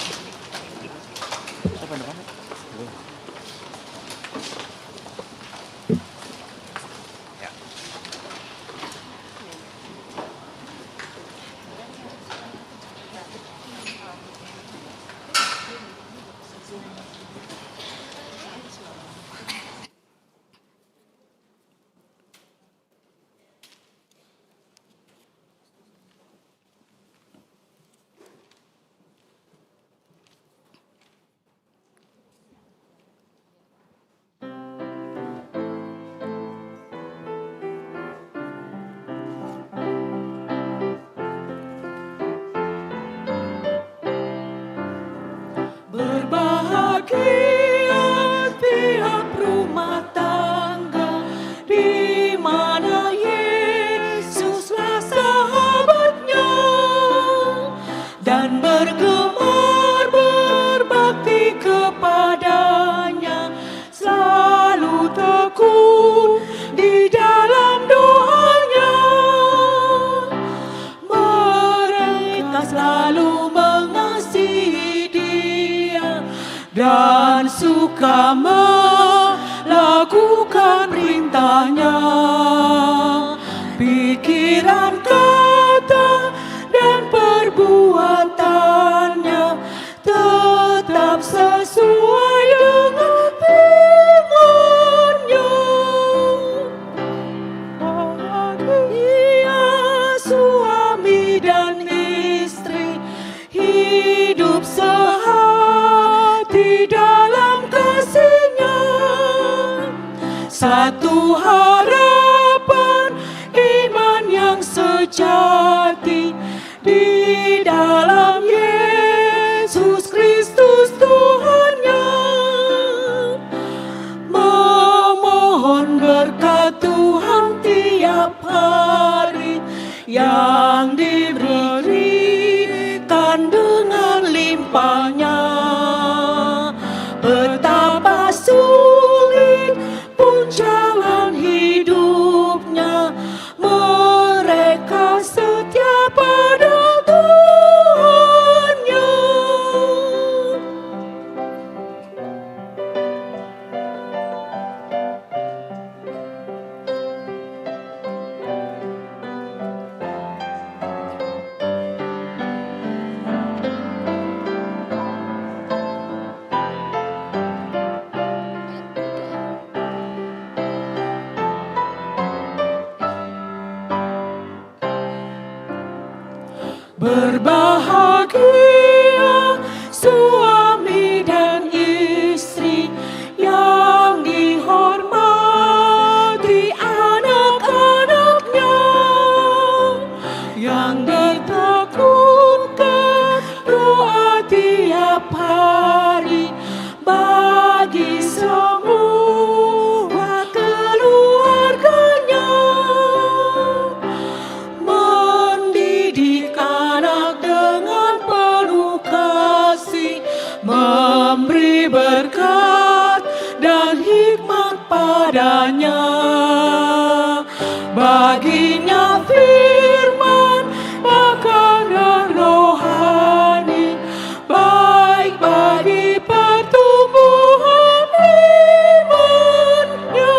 Berbahagia tiap rumah tangga di mana Yesuslah sahabatnya dan bergemar berbakti kepadanya, selalu tekun di dalam doanya. Mereka selalu mengasihi Dia dan suka melakukan perintahnya. Pikiran, kata, dan perbuatannya tetap sesuai dengan firman-Nya. Bahagia suami dan istri hidup sehati dalam kasih-Nya. Satu harapan iman yang sejati di dalam Yesus Kristus Tuhannya. Memohon berkat Tuhan tiap hari yang diberikan dengan limpahnya. Betapa sulit pun jalan hidupnya, mereka setia pada Tuhannya. Berbahagia suami dan istri yang dihormati anak-anaknya, yang ditekunkan doa tiap hari bagi semua keluarganya. Mendidik anak dengan penuh kasih, memberi berkat dan hikmat padanya. Baginya firman makanan rohani, baik bagi pertumbuhan imannya.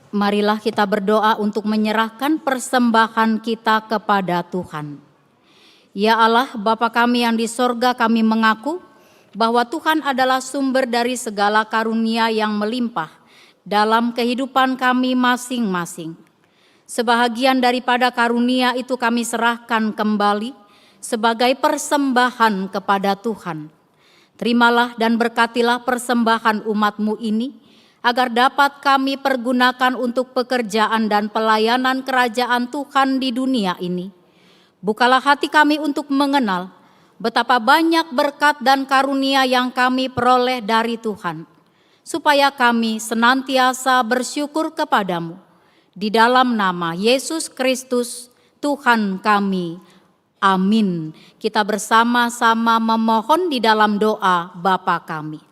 Marilah kita berdoa untuk menyerahkan persembahan kita kepada Tuhan. Ya Allah, Bapa kami yang di sorga, kami mengaku bahwa Tuhan adalah sumber dari segala karunia yang melimpah dalam kehidupan kami masing-masing. Sebahagian daripada karunia itu kami serahkan kembali sebagai persembahan kepada Tuhan. Terimalah dan berkatilah persembahan umat-Mu ini, agar dapat kami pergunakan untuk pekerjaan dan pelayanan kerajaan Tuhan di dunia ini. Bukalah hati kami untuk mengenal betapa banyak berkat dan karunia yang kami peroleh dari Tuhan, supaya kami senantiasa bersyukur kepadamu. Di dalam nama Yesus Kristus, Tuhan kami. Amin. Kita bersama-sama memohon di dalam doa Bapa kami.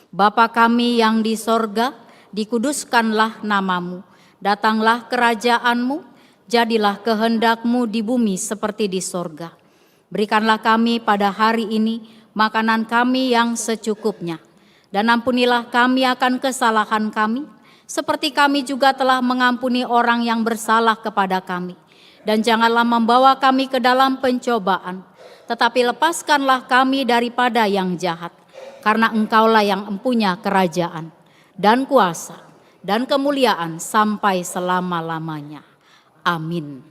Bapa kami yang di sorga, dikuduskanlah namamu. Datanglah kerajaanmu, jadilah kehendak-Mu di bumi seperti di sorga. Berikanlah kami pada hari ini makanan kami yang secukupnya. Dan ampunilah kami akan kesalahan kami, seperti kami juga telah mengampuni orang yang bersalah kepada kami. Dan janganlah membawa kami ke dalam pencobaan, tetapi lepaskanlah kami daripada yang jahat. Karena Engkaulah yang empunya kerajaan, dan kuasa, dan kemuliaan sampai selama-lamanya. Amin.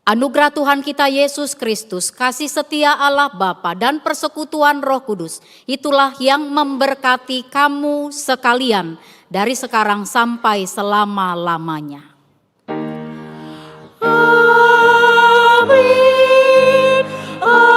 Anugerah Tuhan kita Yesus Kristus, kasih setia Allah Bapa dan persekutuan Roh Kudus, itulah yang memberkati kamu sekalian dari sekarang sampai selama-lamanya. Amin, amin, amin.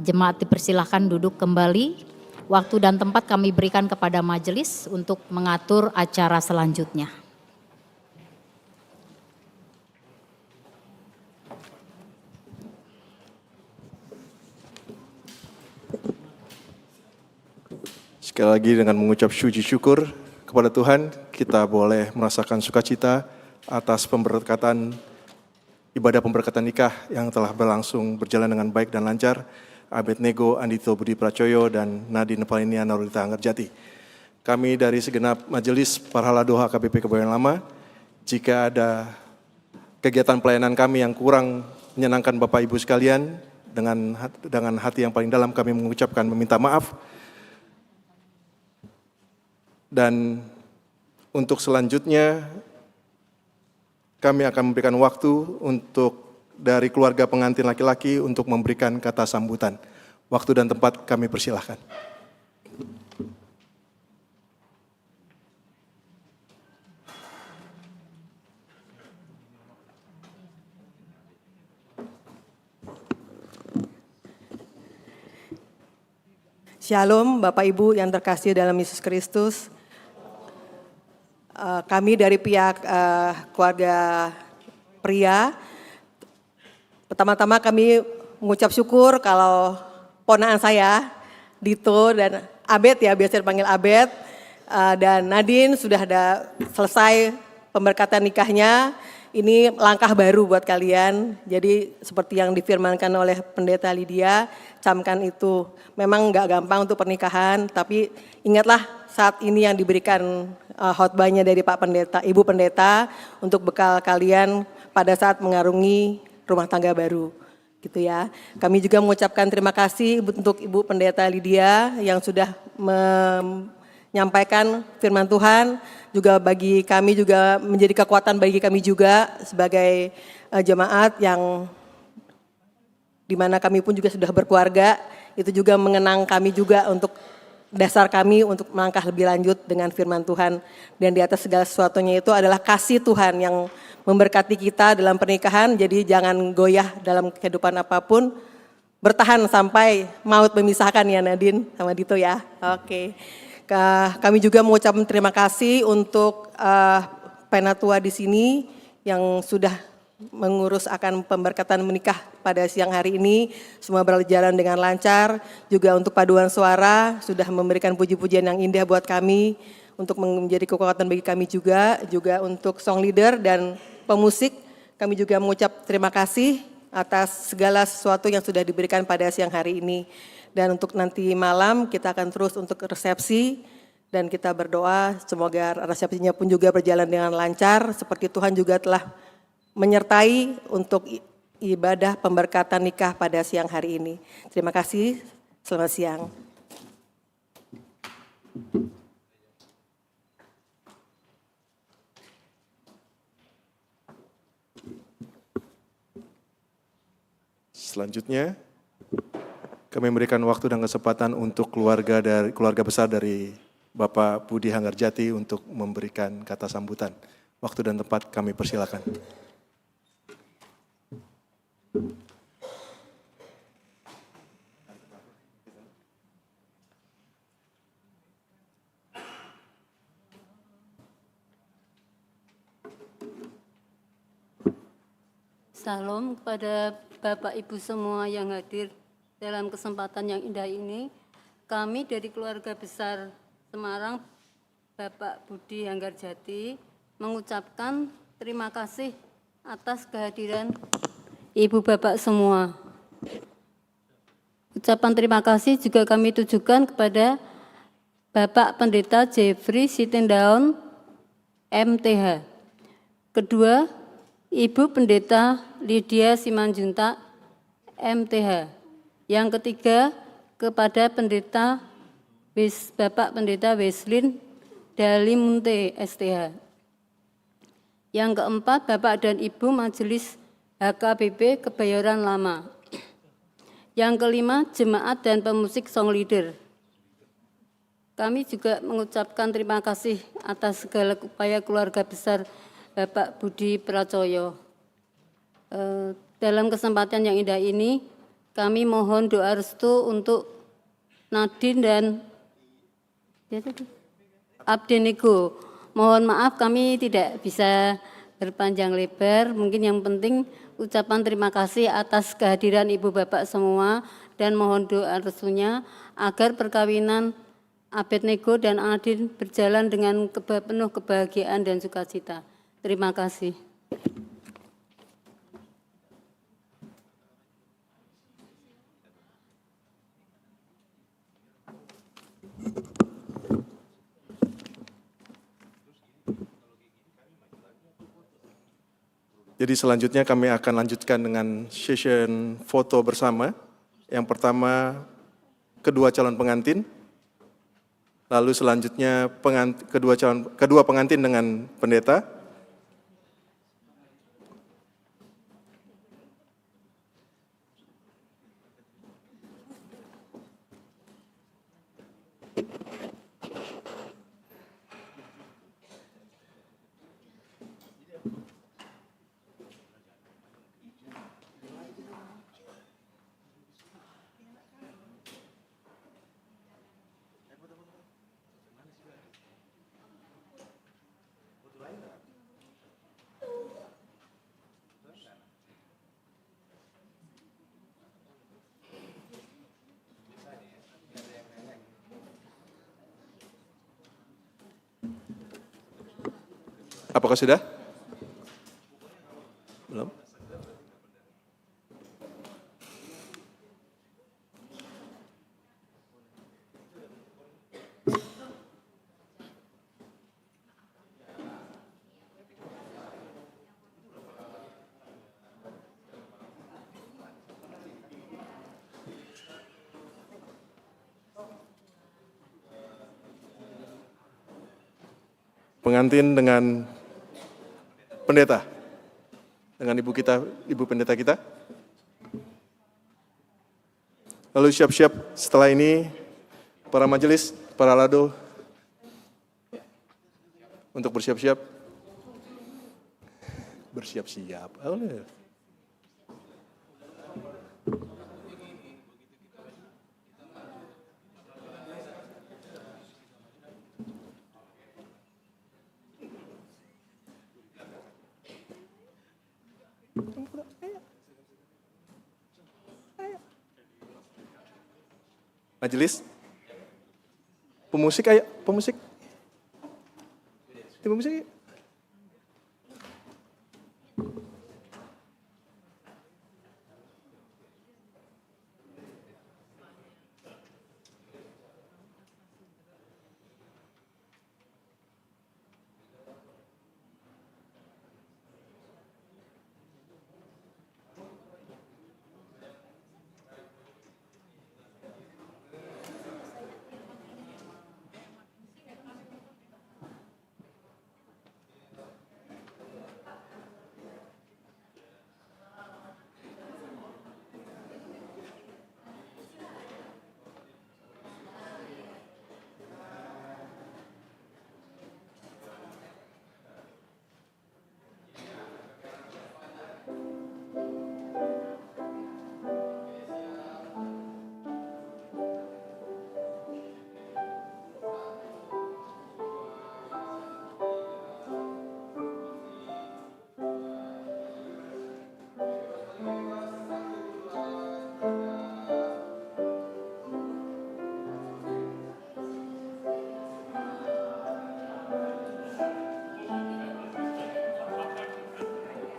Jemaat dipersilahkan duduk kembali. Waktu dan tempat kami berikan kepada majelis untuk mengatur acara selanjutnya. Sekali lagi dengan mengucap puji syukur kepada Tuhan, kita boleh merasakan sukacita atas pemberkatan, ibadah pemberkatan nikah yang telah berlangsung berjalan dengan baik dan lancar. Abednego Andito Budi Pracoyo dan Nadine Palenia Narulita Anggerjati. Kami dari segenap majelis Parhala Doha KBP Kebayoran Lama, jika ada kegiatan pelayanan kami yang kurang menyenangkan Bapak Ibu sekalian, dengan hati yang paling dalam kami mengucapkan meminta maaf. Dan untuk selanjutnya kami akan memberikan waktu untuk dari keluarga pengantin laki-laki untuk memberikan kata sambutan. Waktu dan tempat kami persilahkan. Shalom Bapak Ibu yang terkasih dalam Yesus Kristus. Kami dari pihak keluarga pria, pertama-tama kami mengucap syukur kalau ponakan saya, Dito dan Abed ya, biasa dipanggil Abed, dan Nadine sudah ada selesai pemberkatan nikahnya. Ini langkah baru buat kalian, jadi seperti yang difirmankan oleh Pendeta Lydia, camkan itu memang nggak gampang untuk pernikahan, tapi ingatlah saat ini yang diberikan khotbahnya dari Pak Pendeta, Ibu Pendeta untuk bekal kalian pada saat mengarungi rumah tangga baru, gitu ya. Kami juga mengucapkan terima kasih untuk Ibu Pendeta Lydia yang sudah menyampaikan firman Tuhan, juga bagi kami juga menjadi kekuatan bagi kami juga sebagai jemaat yang dimana kami pun juga sudah berkeluarga, itu juga mengenang kami juga untuk dasar kami untuk melangkah lebih lanjut dengan firman Tuhan. Dan di atas segala sesuatunya itu adalah kasih Tuhan yang memberkati kita dalam pernikahan. Jadi jangan goyah dalam kehidupan apapun, bertahan sampai maut memisahkan ya Nadine sama Dito ya. Oke. Kami juga mengucapkan terima kasih untuk penatua di sini yang sudah mengurus akan pemberkatan menikah pada siang hari ini. Semua berjalan dengan lancar. Juga untuk paduan suara sudah memberikan puji-pujian yang indah buat kami untuk menjadi kekuatan bagi kami juga. Juga untuk song leader dan pemusik kami juga mengucap terima kasih atas segala sesuatu yang sudah diberikan pada siang hari ini. Dan untuk nanti malam kita akan terus untuk resepsi Dan kita berdoa semoga resepsinya pun juga berjalan dengan lancar, seperti Tuhan juga telah menyertai untuk ibadah pemberkatan nikah pada siang hari ini. Terima kasih, selamat siang. Selanjutnya, kami memberikan waktu dan kesempatan untuk keluarga besar dari Bapak Budi Hanggarjati untuk memberikan kata sambutan. Waktu dan tempat kami persilakan. Salam kepada Bapak Ibu semua yang hadir dalam kesempatan yang indah ini. Kami dari keluarga besar Semarang, Bapak Budi Hanggarjati, mengucapkan terima kasih atas kehadiran Ibu Bapak semua. Ucapan terima kasih juga kami tujukan kepada Bapak Pendeta Jeffrey Sitindaun, MTH. Kedua, Ibu Pendeta Lydia Simanjuntak, MTH. Yang ketiga, kepada Bapak Pendeta Weslin Dalimunte, STH. Yang keempat, Bapak dan Ibu Majelis HKBP Kebayoran Lama. Yang kelima, jemaat dan pemusik song leader. Kami juga mengucapkan terima kasih atas segala upaya keluarga besar Bapak Budi Pracoyo. Dalam kesempatan yang indah ini, kami mohon doa restu untuk Nadine dan Abdenego. Mohon maaf kami tidak bisa berpanjang lebar. Mungkin yang penting ucapan terima kasih atas kehadiran Ibu Bapak semua dan mohon doa restunya agar perkawinan Abednego dan Nadine berjalan dengan penuh kebahagiaan dan sukacita. Terima kasih. Jadi selanjutnya kami akan lanjutkan dengan session foto bersama. Yang pertama kedua calon pengantin, lalu selanjutnya kedua pengantin dengan pendeta. Apakah sudah? Belum? Pengantin dengan pendeta, dengan ibu pendeta kita. Lalu siap-siap setelah ini para majelis, para lado untuk bersiap-siap. Bersiap-siap. Majelis, pemusik, ayo, pemusik. Pemusik, ayo.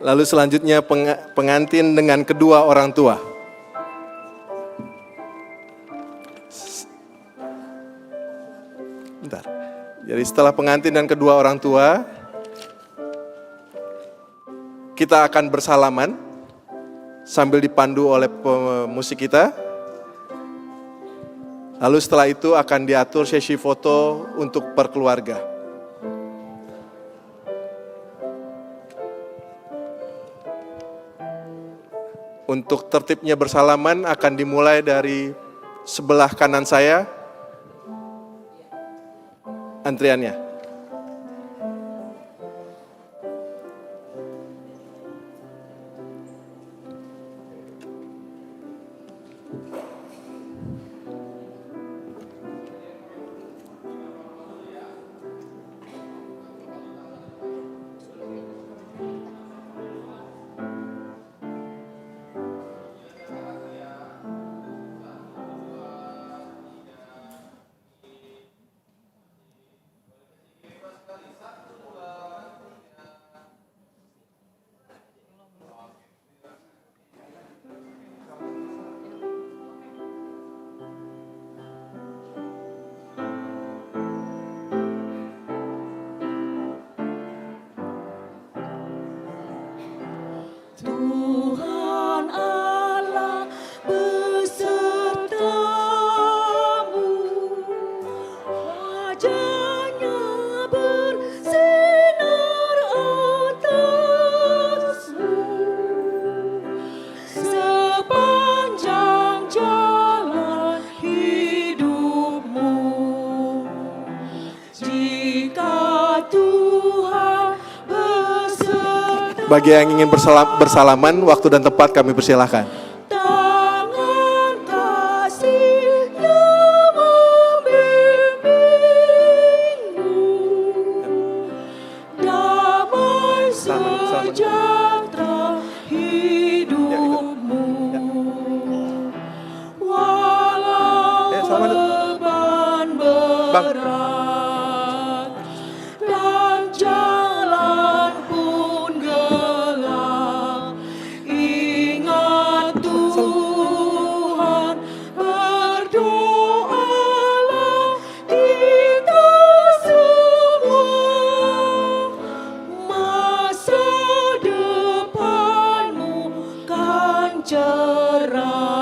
Lalu selanjutnya pengantin dengan kedua orang tua. Bentar. Jadi setelah pengantin dan kedua orang tua, kita akan bersalaman sambil dipandu oleh pemusik kita. Lalu setelah itu akan diatur sesi foto untuk perkeluarga. Untuk tertibnya bersalaman akan dimulai dari sebelah kanan saya, antriannya. Tuhan Allah besertamu, wajahnya bersinar atasmu, sepanjang jalan hidupmu. Jika Tuhan beserta Bagi yang ingin bersalaman, waktu dan tempat kami persilahkan. tangan kasih-Nya membimbingmu, damai sejahtera hidupmu, walau Selamat. beban Bang. berat dan jalan pun gelap, ingat Tuhan, berdoalah kita semua, masa depanmu kan cerah.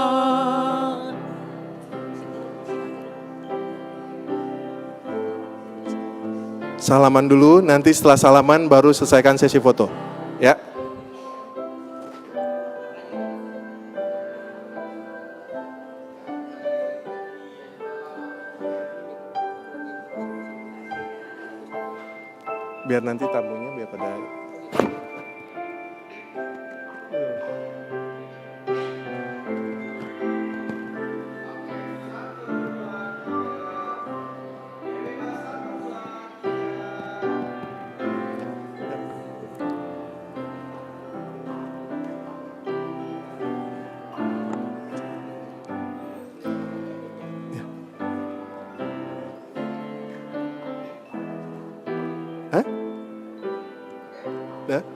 Salaman dulu, nanti setelah salaman baru selesaikan sesi foto. Ya. Biar nanti tamunya biar pada Hah? Nah?